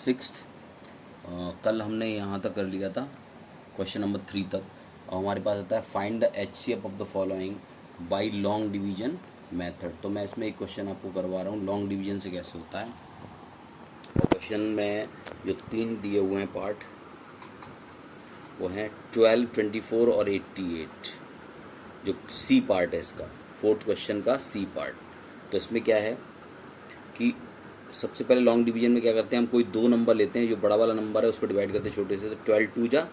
Sixth. कल हमने यहाँ तक कर लिया था क्वेश्चन नंबर 3 तक। और हमारे पास आता है find the HCF of the following bye long division method. तो मैं इसमें एक क्वेश्चन आपको करवा रहा हूँ लॉन्ग डिवीजन से कैसे होता है। और क्वेश्चन में जो 3 दिए हुए हैं पार्ट वो हैं 12, 24 और 88। जो सी पार्ट है इसका, फोर्थ क्वेश्चन का सी पार्ट। तो इसमें क्या है कि सबसे पहले लॉन्ग डिवीजन में क्या करते हैं, हम कोई 2 नंबर लेते हैं, जो बड़ा वाला नंबर है उसको डिवाइड करते हैं छोटे से। तो 12 2 जा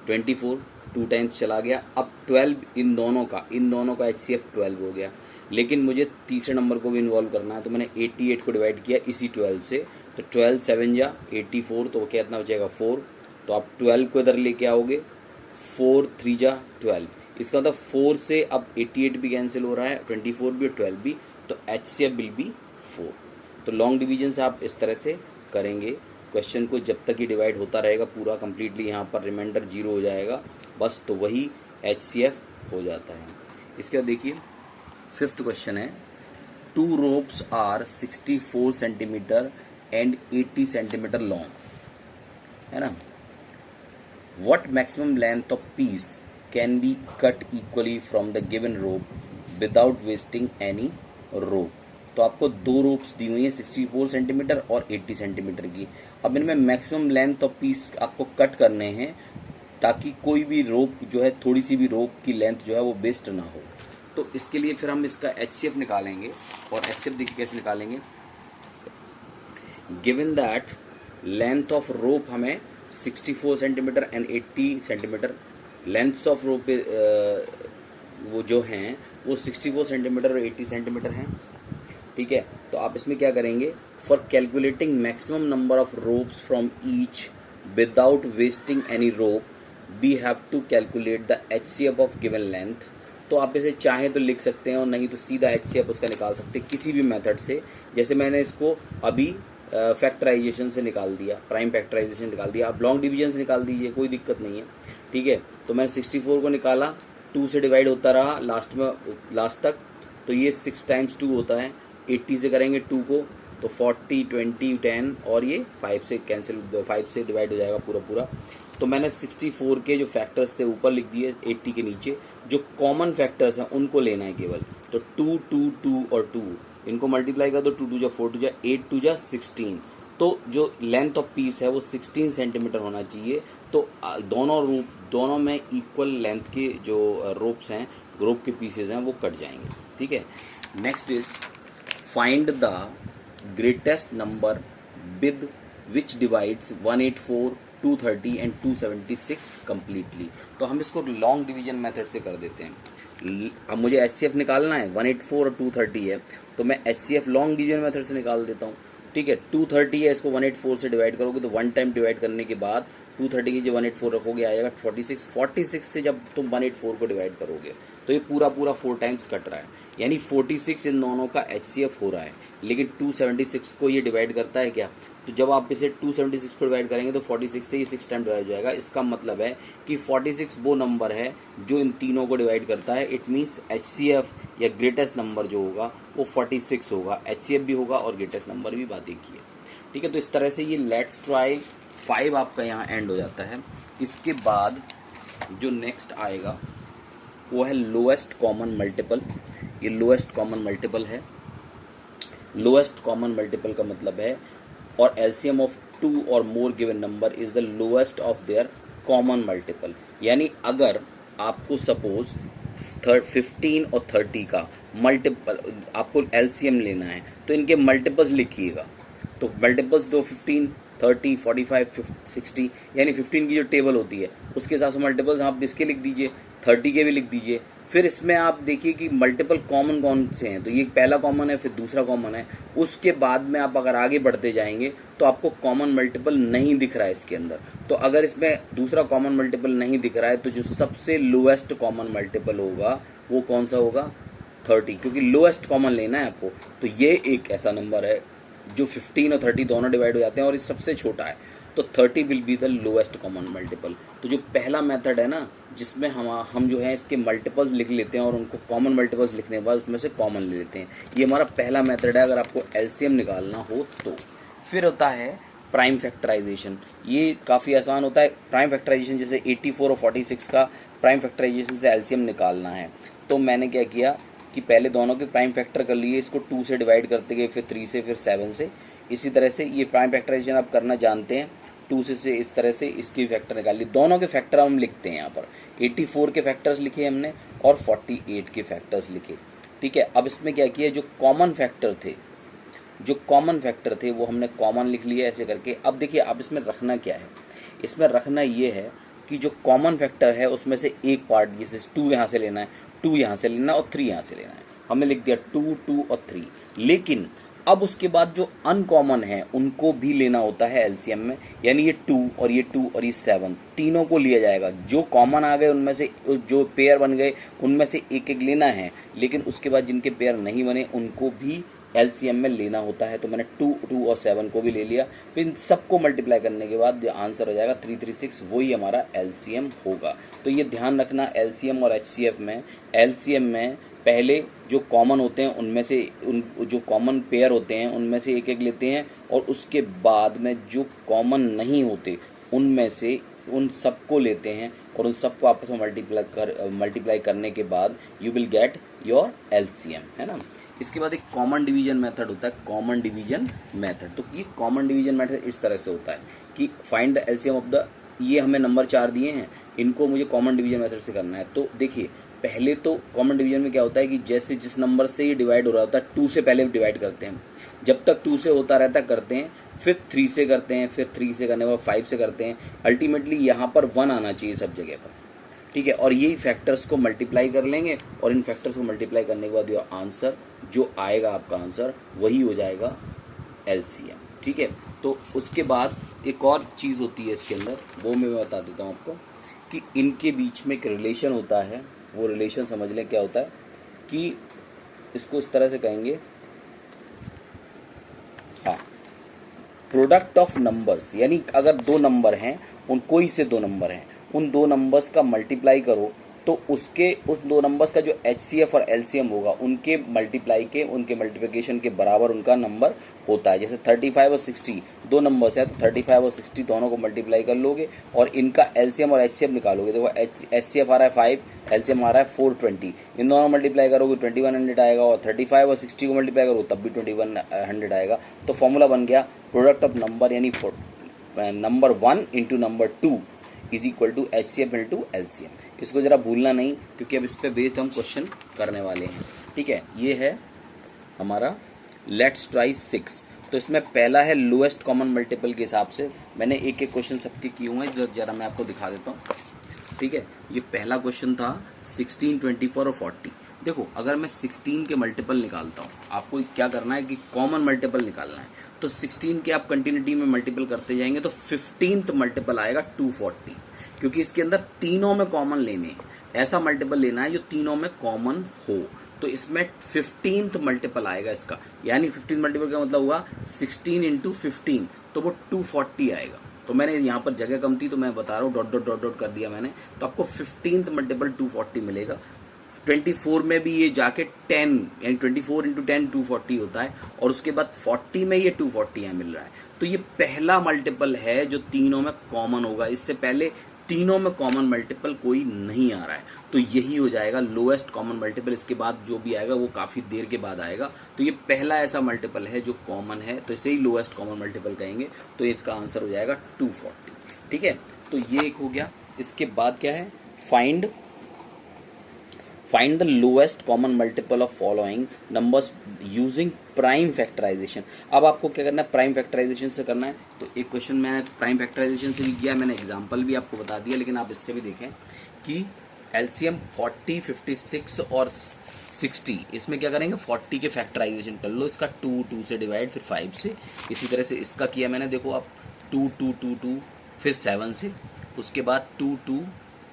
24, 2 टाइम्स चला गया। अब 12 इन दोनों का HCF 12 हो गया। लेकिन मुझे तीसरे नंबर को भी इन्वॉल्व करना है, तो मैंने 88 को डिवाइड किया इसी 12 से। तो 12 7 जा 84, तो कितना बचेगा 4। तो आप 12 को इधर लेके आओगे, 4 3 जा 12। इसका मतलब 4 से अब 88 भी कैंसिल हो रहा है, 24 भी और 12 भी। तो HCF विल बी 4। तो लॉन्ग डिवीजन से आप इस तरह से करेंगे क्वेश्चन को, जब तक ये डिवाइड होता रहेगा पूरा कम्प्लीटली, यहाँ पर रिमाइंडर 0 हो जाएगा बस, तो वही HCF हो जाता है। इसके बाद देखिए 5th क्वेश्चन है 2 ropes are 64 centimetre and 80 centimetre long, है ना। What maximum length of piece can be cut equally from the given rope without wasting any rope? तो आपको 2 रोप्स दी हुई हैं 64 सेंटीमीटर और 80 सेंटीमीटर की। अब इनमें मैक्सिमम लेंथ ऑफ पीस आपको कट करने हैं ताकि कोई भी रोप जो है, थोड़ी सी भी रोप की लेंथ जो है वो वेस्ट ना हो। तो इसके लिए फिर हम इसका HCF निकालेंगे। और HCF देखिए कैसे निकालेंगे। Given that length of rope हमें 64 centimetre and 80 centimetre, lengths of rope वो जो हैं वो 64 सेंटीमीटर और 80 सेंटीमीटर हैं, ठीक है। तो आप इसमें क्या करेंगे, for calculating maximum number of ropes from each without wasting any rope we have to calculate the HCF of given length. तो आप इसे चाहें तो लिख सकते हैं और नहीं तो सीधा HCF उसका निकाल सकते हैं किसी भी मेथड से। जैसे मैंने इसको अभी फैक्टराइजेशन से निकाल दिया, प्राइम फैक्टराइजेशन निकाल दिया। आप लॉन्ग डिवीजन से निकाल दीजिए, कोई दिक्कत नहीं है, ठीक है। तो मैंने 64 को निकाला, 2 से डिवाइड होता रहा लास्ट तक, तो ये 6 टाइम्स 2 होता है। 80 से करेंगे 2 को तो 40 20 10 और ये 5 से कैंसिल, 5 से डिवाइड हो जाएगा पूरा। तो मैंने 64 के जो फैक्टर्स थे ऊपर लिख दिए, 80 के नीचे जो कॉमन फैक्टर्स हैं उनको लेना है केवल। तो 2 2 2 और 2 इनको मल्टीप्लाई कर दो, 2 2 जा 4 2 जा 8 2 जा 16। तो जो लेंथ ऑफ पीस है वो 16 सेंटीमीटर होना चाहिए। तो दोनों में इक्वल लेंथ के जो रोप्स हैं, रोप के पीसेज हैं वो कट जाएंगे, ठीक है। Next is find the greatest number with which divides 184 230 and 276 completely. तो हम इसको लॉन्ग डिवीजन मेथड से कर देते हैं। अब मुझे HCF निकालना है, 184 और 230 है, तो मैं HCF लॉन्ग डिवीजन मेथड से निकाल देता हूँ, ठीक है। 230 है, इसको 184 से डिवाइड करोगे तो 1 टाइम डिवाइड करने के बाद 230 की जब 184 रखोगे आएगा 46 से जब तुम 184 को डिवाइड करोगे तो ये पूरा 4 टाइम्स कट रहा है, यानी 46 इन दोनों का HCF हो रहा है। लेकिन 276 को ये डिवाइड करता है क्या, तो जब आप इसे 276 को डिवाइड करेंगे तो 46 से ये 6 टाइम डिवाइड हो जाएगा। इसका मतलब है कि 46 वो नंबर है जो इन तीनों को डिवाइड करता है। इट मीन्स HCF या ग्रेटेस्ट नंबर जो होगा वो 46 होगा, HCF भी होगा और ग्रेटेस्ट नंबर भी बात एक ही है, ठीक है। तो इस तरह से ये लेट्स ट्राई 5 आपका यहाँ एंड हो जाता है। इसके बाद जो नेक्स्ट आएगा वो है लोएस्ट कॉमन मल्टीपल। ये लोएस्ट कॉमन मल्टीपल है। लोएस्ट कॉमन मल्टीपल का मतलब है और LCM ऑफ 2 और more given number is the lowest of their common multiple. यानी अगर आपको सपोज 15 और 30 का मल्टीपल आपको LCM लेना है तो इनके मल्टीपल्स लिखिएगा। तो मल्टीपल्स दो 15 30 45 60, यानी 15 की जो टेबल होती है उसके हिसाब से मल्टीपल्स आप इसके लिख दीजिए, 30 के भी लिख दीजिए। फिर इसमें आप देखिए कि मल्टीपल कॉमन कौन से हैं, तो ये पहला कॉमन है, फिर दूसरा कॉमन है। उसके बाद में आप अगर आगे बढ़ते जाएंगे तो आपको कॉमन मल्टीपल नहीं दिख रहा है इसके अंदर। तो अगर इसमें दूसरा कॉमन मल्टीपल नहीं दिख रहा है तो जो सबसे लोएस्ट कॉमन मल्टीपल होगा वो कौन सा होगा, 30, क्योंकि लोएस्ट कॉमन लेना है आपको। तो ये एक ऐसा नंबर है जो 15 और 30 दोनों डिवाइड हो जाते हैं और ये सबसे छोटा है, तो 30 will be the lowest common multiple. तो जो पहला मेथड है ना, जिसमें हम जो है इसके मल्टीपल्स लिख लेते हैं और उनको कॉमन मल्टीपल्स लिखने के बाद उसमें से कॉमन ले लेते हैं, ये हमारा पहला मेथड है अगर आपको LCM निकालना हो तो। फिर होता है प्राइम फैक्टराइजेशन। ये काफ़ी आसान होता है प्राइम फैक्टराइजेशन, जैसे 84 और 46 का प्राइम फैक्टराइजेशन से एलसीएम निकालना है। तो मैंने क्या किया कि पहले दोनों के प्राइम फैक्टर कर लिए, इसको 2 से डिवाइड करते गए, फिर 3 से, फिर 7 से। इसी तरह से ये प्राइम फैक्टराइजेशन आप करना जानते हैं, 2 से इस तरह से इसकी फैक्टर निकाल ली। दोनों के फैक्टर हम लिखते हैं यहाँ पर, 84 के फैक्टर्स लिखे हमने और 48 के फैक्टर्स लिखे। ठीक है, अब इसमें क्या किया, जो कॉमन फैक्टर थे वो हमने कॉमन लिख लिया ऐसे करके। अब देखिए, अब इसमें रखना क्या है, इसमें रखना ये है कि जो कॉमन फैक्टर है उसमें से एक पार्ट, जैसे 2 यहाँ से लेना है, 2 यहाँ से लेना है और 3 यहाँ से लेना है। हमने लिख दिया 2, 2 और 3। लेकिन अब उसके बाद जो अनकॉमन है उनको भी लेना होता है एलसीएम में, यानी ये 2 और ये 2 और ये 7 तीनों को लिया जाएगा। जो कॉमन आ गए उनमें से, जो पेयर बन गए उनमें से एक एक लेना है, लेकिन उसके बाद जिनके पेयर नहीं बने उनको भी एलसीएम में लेना होता है। तो मैंने 2, 2 और 7 को भी ले लिया। फिर इन सबको मल्टीप्लाई करने के बाद जो आंसर हो जाएगा 336, वही हमारा एलसीएम होगा। तो ये ध्यान रखना, एलसीएम और एचसीएफ में, एलसीएम में पहले जो कॉमन होते हैं उनमें से, उन जो कॉमन पेयर होते हैं उनमें से एक एक लेते हैं, और उसके बाद में जो कॉमन नहीं होते उनमें से उन सबको लेते हैं, और उन सबको आपस में मल्टीप्लाई करने के बाद you will get your LCM, है ना। इसके बाद एक कॉमन डिवीजन मेथड होता है, कॉमन डिवीजन मेथड। तो ये कॉमन डिवीजन मेथड इस तरह से होता है कि find the LCM of the, ये हमें नंबर 4 दिए हैं, इनको मुझे कॉमन डिवीजन मेथड से करना है। तो देखिए, पहले तो कॉमन डिवीजन में क्या होता है कि जैसे जिस नंबर से ये डिवाइड हो रहा होता है 2 से पहले डिवाइड करते हैं, जब तक 2 से होता रहता करते हैं, फिर 3 से करते हैं, फिर 3 से करने के बाद 5 से करते हैं। अल्टीमेटली यहाँ पर 1 आना चाहिए सब जगह पर, ठीक है। और यही फैक्टर्स को मल्टीप्लाई कर लेंगे, और इन फैक्टर्स को मल्टीप्लाई करने के बाद जो आंसर जो आएगा, आपका आंसर वही हो जाएगा एलसीएम, ठीक है। तो उसके बाद एक और चीज़ होती है इसके अंदर, वो मैं बता देता हूँ आपको, कि इनके बीच में एक रिलेशन होता है। वो रिलेशन समझ लें क्या होता है, कि इसको इस तरह से कहेंगे, हाँ, प्रोडक्ट ऑफ नंबर्स, यानी अगर 2 नंबर हैं, उन कोई से 2 नंबर हैं, उन 2 नंबर्स का मल्टीप्लाई करो तो उसके उस 2 नंबर्स का जो एचसीएफ और एलसीएम होगा, उनके मल्टीप्लिकेशन के बराबर उनका नंबर होता है। जैसे 35 और 60 2 नंबर्स है, तो 35 और 60 दोनों को मल्टीप्लाई कर लोगे और इनका एलसीएम और एचसीएफ निकालोगे। देखो, एचसीएफ आ रहा है 5, एलसीएम आ रहा है 420, इन दोनों मल्टीप्लाई करोगे 2100 आएगा, और 35 और 60 को मल्टीप्लाई करो तब भी 2100 आएगा। तो फॉर्मूला बन गया प्रोडक्ट ऑफ नंबर, यानी number 1 into number 2 is equal to HCF into LCM. इसको जरा भूलना नहीं, क्योंकि अब इस पे बेस्ड हम क्वेश्चन करने वाले हैं, ठीक है। ये है हमारा लेट्स ट्राई 6। तो इसमें पहला है लोएस्ट कॉमन मल्टीपल के हिसाब से, मैंने एक एक क्वेश्चन सबके किए हुए हैं, जो जरा मैं आपको दिखा देता हूँ, ठीक है। ये पहला क्वेश्चन था 16, 24 और 40। देखो, अगर मैं 16 के मल्टीपल निकालता हूँ, आपको क्या करना है कि कॉमन मल्टीपल निकालना है। तो 16 के आप कंटिन्यूटी में मल्टीपल करते जाएंगे तो 15th मल्टीपल आएगा 240, क्योंकि इसके अंदर तीनों में कॉमन लेने हैं। ऐसा मल्टीपल लेना है जो तीनों में कॉमन हो। तो इसमें 15th मल्टीपल आएगा इसका, यानी 15th मल्टीपल का मतलब हुआ 16 इंटू 15, तो वो 240 आएगा। तो मैंने यहाँ पर जगह कम थी तो मैं बता रहा हूँ, डॉट डॉट डॉट डॉट कर दिया मैंने, तो आपको 15th मल्टीपल 240 मिलेगा। 24 में भी ये जाके 10, यानी 24 इंटू 10 240 होता है, और उसके बाद 40 में ये 240 यहाँ मिल रहा है। तो ये पहला मल्टीपल है जो तीनों में कॉमन होगा, इससे पहले तीनों में कॉमन मल्टीपल कोई नहीं आ रहा है, तो यही हो जाएगा लोएस्ट कॉमन मल्टीपल। इसके बाद जो भी आएगा वो काफ़ी देर के बाद आएगा। तो ये पहला ऐसा मल्टीपल है जो कॉमन है, तो इसे ही लोएस्ट कॉमन मल्टीपल कहेंगे। तो इसका आंसर हो जाएगा 240, ठीक है। तो ये एक हो गया। इसके बाद क्या है, find the lowest common multiple of following numbers using prime factorisation. अब आपको क्या करना है, प्राइम फैक्टराइजेशन से करना है। तो एक क्वेश्चन मैंने प्राइम फैक्टराइजेशन से भी किया, मैंने एग्जांपल भी आपको बता दिया, लेकिन आप इससे भी देखें कि एलसीएम 40, 56 और 60, इसमें क्या करेंगे, 40 के फैक्टराइजेशन कर लो, इसका 2 से डिवाइड, फिर 5 से। इसी तरह से इसका किया मैंने, देखो आप 2 2 2 2, फिर 7 से, उसके बाद 2 2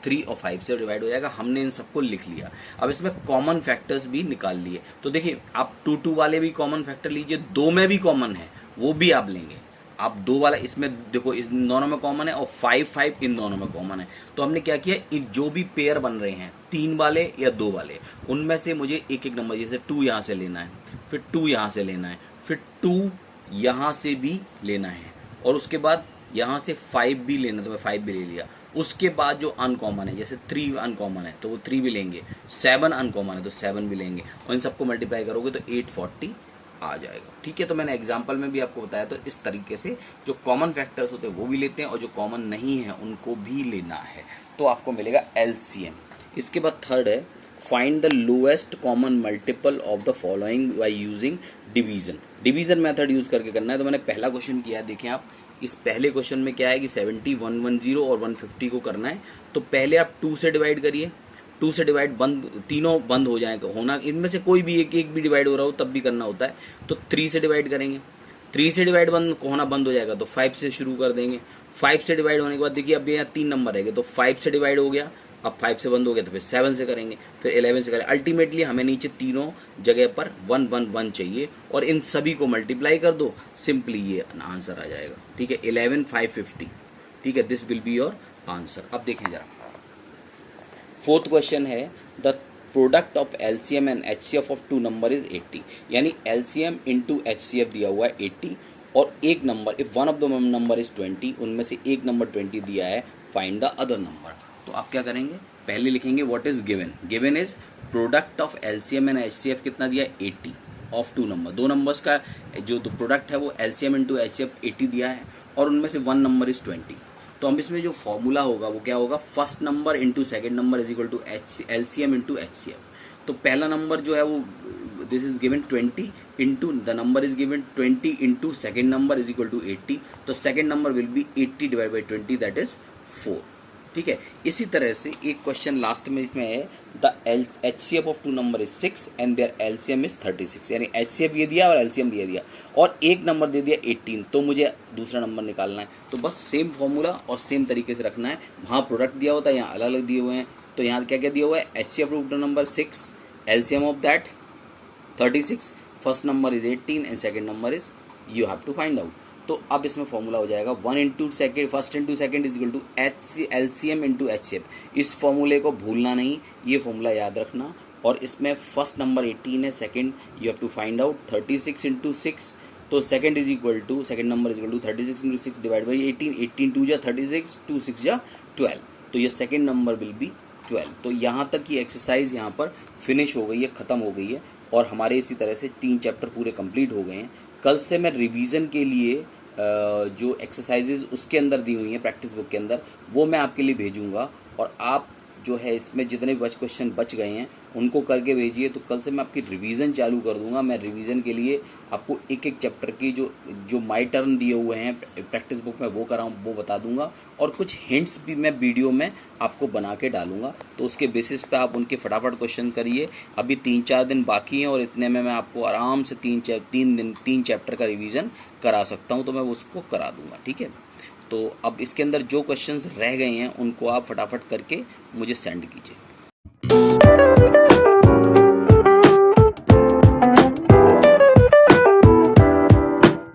3 और 5 से डिवाइड हो जाएगा। हमने इन सबको लिख लिया। अब इसमें कॉमन फैक्टर्स भी निकाल लिए। तो देखिए, आप 2 2 वाले भी कॉमन फैक्टर लीजिए, 2 में भी कॉमन है वो भी आप लेंगे। आप 2 वाला, इसमें देखो इन दोनों में कॉमन है, और 5 5 इन दोनों में कॉमन है। तो हमने क्या किया, जो भी पेयर बन रहे हैं 3 वाले या 2 वाले, उनमें से मुझे एक एक नंबर, जैसे 2 यहाँ से लेना है, फिर 2 यहाँ से लेना है, फिर 2 यहाँ से भी लेना है, और उसके बाद यहाँ से 5 भी लेना तो मैं 5 भी ले लिया। उसके बाद जो अनकॉमन है, जैसे 3 अनकॉमन है तो वो 3 भी लेंगे, 7 अनकॉमन है तो 7 भी लेंगे, और इन सबको मल्टीप्लाई करोगे तो 840 आ जाएगा। ठीक है, तो मैंने एग्जाम्पल में भी आपको बताया, तो इस तरीके से जो कॉमन फैक्टर्स होते हैं वो भी लेते हैं और जो कॉमन नहीं है उनको भी लेना है, तो आपको मिलेगा एलसीएम। इसके बाद थर्ड है find the lowest common multiple of the following by using division. Division method use करके करना है। तो मैंने पहला क्वेश्चन किया है, देखें आप इस पहले क्वेश्चन में क्या है कि 70, 110 और 150 को करना है। तो पहले आप 2 से डिवाइड करिए, 2 से डिवाइड बंद, तीनों बंद हो जाए, होना इनमें से कोई भी एक भी डिवाइड हो रहा हो तब भी करना होता है। तो 3 से डिवाइड करेंगे, 3 से डिवाइड होना बंद हो जाएगा तो 5 से शुरू कर देंगे। 5 से डिवाइड होने के बाद देखिए अब यहाँ 3 नंबर रहेंगे, तो 5 से डिवाइड हो गया, अब 5 से बंद हो गया तो फिर 7 से करेंगे, फिर 11 से करेंगे। अल्टीमेटली हमें नीचे तीनों जगह पर 1 1 1 चाहिए और इन सभी को मल्टीप्लाई कर दो, सिंपली ये आंसर आ जाएगा। ठीक है, 11,550। ठीक है, this will be your answer. अब देखें जरा, फोर्थ क्वेश्चन है the product of LCM and HCF of 2 number is 80। यानी एलसीएम इंटू एचसीएफ दिया हुआ है 80 और एक number, if one of the number is 20, उनमें से एक नंबर 20 दिया है, फाइंड द अदर नंबर। तो आप क्या करेंगे, पहले लिखेंगे what is given. Given is product of LCM and HCF कितना दिया है 80 ऑफ 2 नंबर। 2 नंबर्स का जो प्रोडक्ट है वो एलसीएम इंटू एचसीएफ 80 दिया है और उनमें से 1 नंबर इज 20। तो हम इसमें जो फॉर्मूला होगा वो क्या होगा, first number into second number is equal to LCM into HCF. तो पहला नंबर जो है वो this is given 20 into the number is given 20 into second number is equal to 80। तो second number will be 80 divide by 20 that is 4। ठीक है, इसी तरह से एक क्वेश्चन लास्ट में इसमें है the HCF of 2 number is 6 and there LCM is 36। यानी एचसीएफ ये दिया और एलसीएम ये दिया और एक नंबर दे दिया 18, तो मुझे दूसरा नंबर निकालना है। तो बस सेम फॉर्मूला और सेम तरीके से रखना है। वहाँ प्रोडक्ट दिया होता है, यहाँ अलग अलग दिए हुए हैं। तो यहाँ क्या क्या दिया हुआ है, HCF of 2 number 6, LCM of that 36, first number is 18 and second number is you have to find out. तो अब इसमें फॉर्मूला हो जाएगा 1 into second, first into second is equal to LCM into HCF. इस फॉर्मूले को भूलना नहीं, ये फॉर्मूला याद रखना। और इसमें फर्स्ट नंबर 18 है, second you have to find out 36 into 6। तो second is equal to, second number is equal to 36 into 6 divide by 18। 18 2 जा 36, 2 6 जा 12। तो ये सेकेंड नंबर विल बी 12। तो यहाँ तक की एक्सरसाइज यहाँ पर फिनिश हो गई है, ख़त्म हो गई है और हमारे इसी तरह से 3 चैप्टर पूरे कंप्लीट हो गए हैं। कल से मैं रिवीजन के लिए जो एक्सरसाइजेज उसके अंदर दी हुई हैं प्रैक्टिस बुक के अंदर, वो मैं आपके लिए भेजूंगा और आप जो है इसमें जितने भी क्वेश्चन बच गए हैं उनको करके भेजिए। तो कल से मैं आपकी रिवीजन चालू कर दूंगा। मैं रिवीजन के लिए आपको एक एक चैप्टर की जो माई टर्न दिए हुए हैं प्रैक्टिस बुक में वो कराऊँ, वो बता दूंगा और कुछ हिंट्स भी मैं वीडियो में आपको बना के डालूंगा। तो उसके बेसिस पे आप उनके फटाफट क्वेश्चन करिए। अभी 3-4 दिन बाकी हैं और इतने में मैं आपको आराम से 3 चैप्टर का रिवीजन करा सकता हूँ, तो मैं उसको करा दूंगा। ठीक है, तो अब इसके अंदर जो क्वेश्चंस रह गए हैं उनको आप फटाफट करके मुझे सेंड कीजिए।